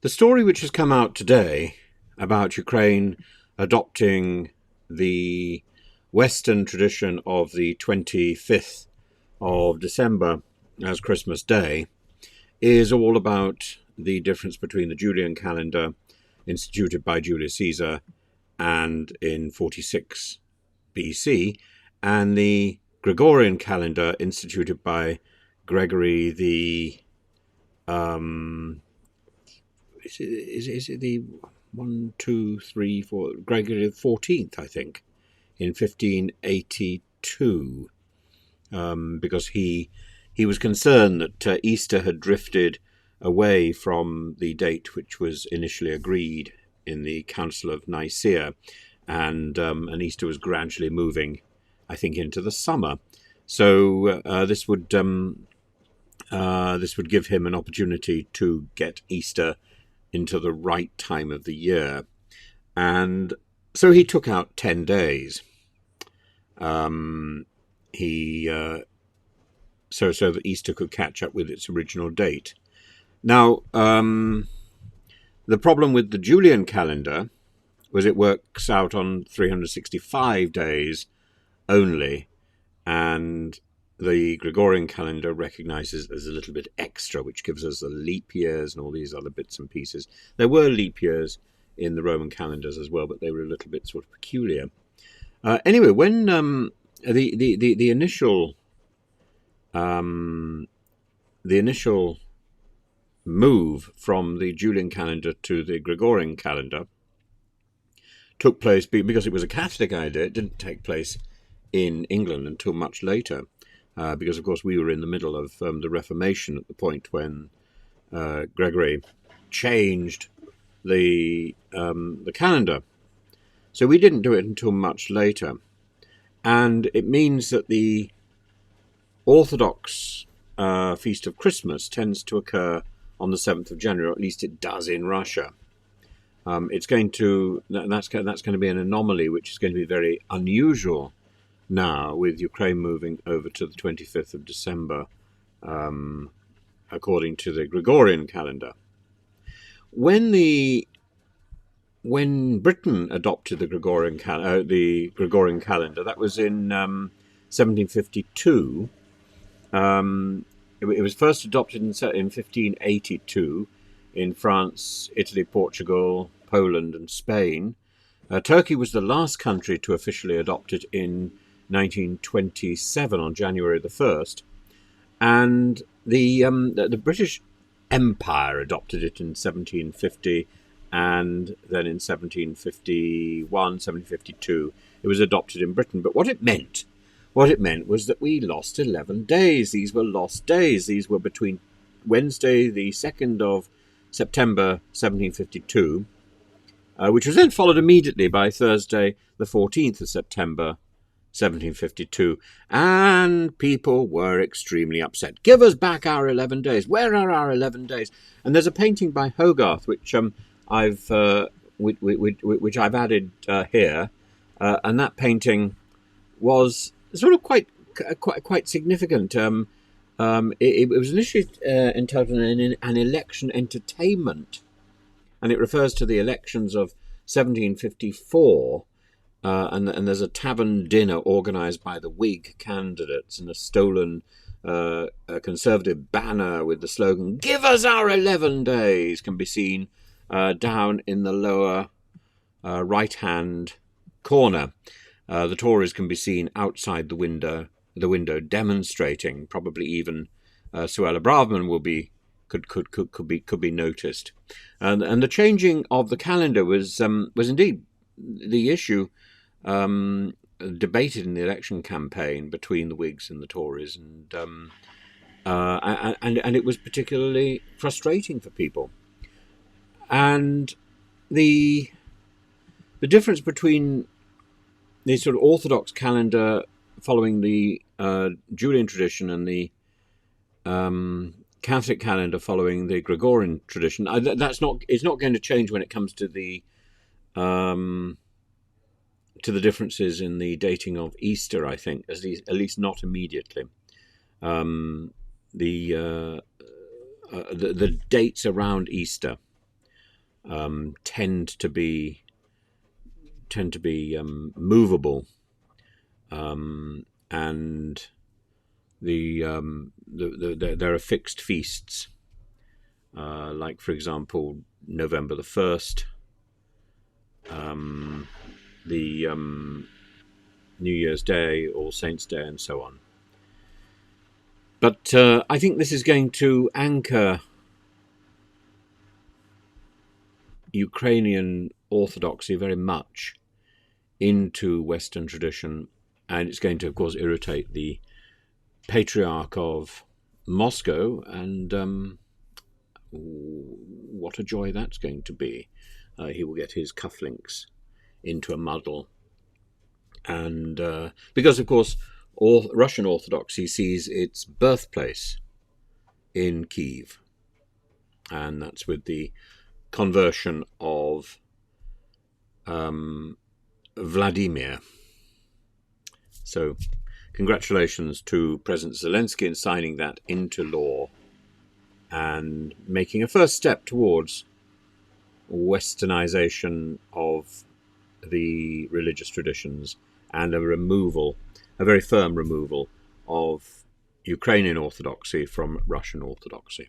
The story which has come out today about Ukraine adopting the Western tradition of the 25th of December as Christmas Day is all about the difference between the Julian calendar instituted by Julius Caesar and in 46 BC and the Gregorian calendar instituted by Gregory the is it the 1, 2, 3, 4 Gregory the 14th, I think, in 1582, because he was concerned that Easter had drifted away from the date which was initially agreed in the Council of Nicaea, and Easter was gradually moving, I think, into the summer. So this would give him an opportunity to get Easter into the right time of the year, and so he took out 10 days. So that Easter could catch up with its original date. Now, the problem with the Julian calendar was it works out on 365 days only, and the Gregorian calendar recognizes as a little bit extra, which gives us the leap years and all these other bits and pieces. There were leap years in the Roman calendars as well, but they were a little bit sort of peculiar. Anyway, when the initial move from the Julian calendar to the Gregorian calendar took place because it was a Catholic idea. It didn't take place in England until much later. Because, of course, we were in the middle of the Reformation at the point when Gregory changed the calendar. So we didn't do it until much later. And it means that the Orthodox Feast of Christmas tends to occur on the 7th of January, or at least it does in Russia. That's going to be an anomaly, which is going to be very unusual now, with Ukraine moving over to the 25th of December, according to the Gregorian calendar. When Britain adopted the Gregorian calendar, that was in 1752. It was first adopted in 1582 in France, Italy, Portugal, Poland, and Spain. Turkey was the last country to officially adopt it in 1927 on January the 1st, and the British Empire adopted it in 1750, and then in 1751, 1752 it was adopted in Britain. But what it meant was that we lost 11 days. These were lost days. These were between Wednesday the 2nd of September 1752, which was then followed immediately by Thursday the 14th of September 1752, and people were extremely upset. Give us back our 11 days. Where are our 11 days? And there's a painting by Hogarth which I've added here, and that painting was sort of quite significant. It was initially entitled an election entertainment, and it refers to the elections of 1754. And there's a tavern dinner organised by the Whig candidates, and a stolen Conservative banner with the slogan "Give us our 11 days" can be seen down in the lower right-hand corner. The Tories can be seen outside the window demonstrating. Probably even Suella Braverman could be noticed. And the changing of the calendar was indeed the issue debated in the election campaign between the Whigs and the Tories, and it was particularly frustrating for people. And the difference between the sort of Orthodox calendar following the Julian tradition and the Catholic calendar following the Gregorian tradition, it's not going to change when it comes to the differences in the dating of Easter, I think, at least not immediately. The dates around Easter tend to be movable, and there are fixed feasts, like, for example, November the 1st, the New Year's Day, All Saints' Day, and so on. But I think this is going to anchor Ukrainian Orthodoxy very much into Western tradition, and it's going to, of course, irritate the Patriarch of Moscow, and what a joy that's going to be. He will get his cufflinks into a muddle. And because, of course, Russian Orthodoxy sees its birthplace in Kiev, and that's with the conversion of Vladimir. So congratulations to President Zelenskyy in signing that into law and making a first step towards westernization of the religious traditions and a very firm removal of Ukrainian Orthodoxy from Russian Orthodoxy.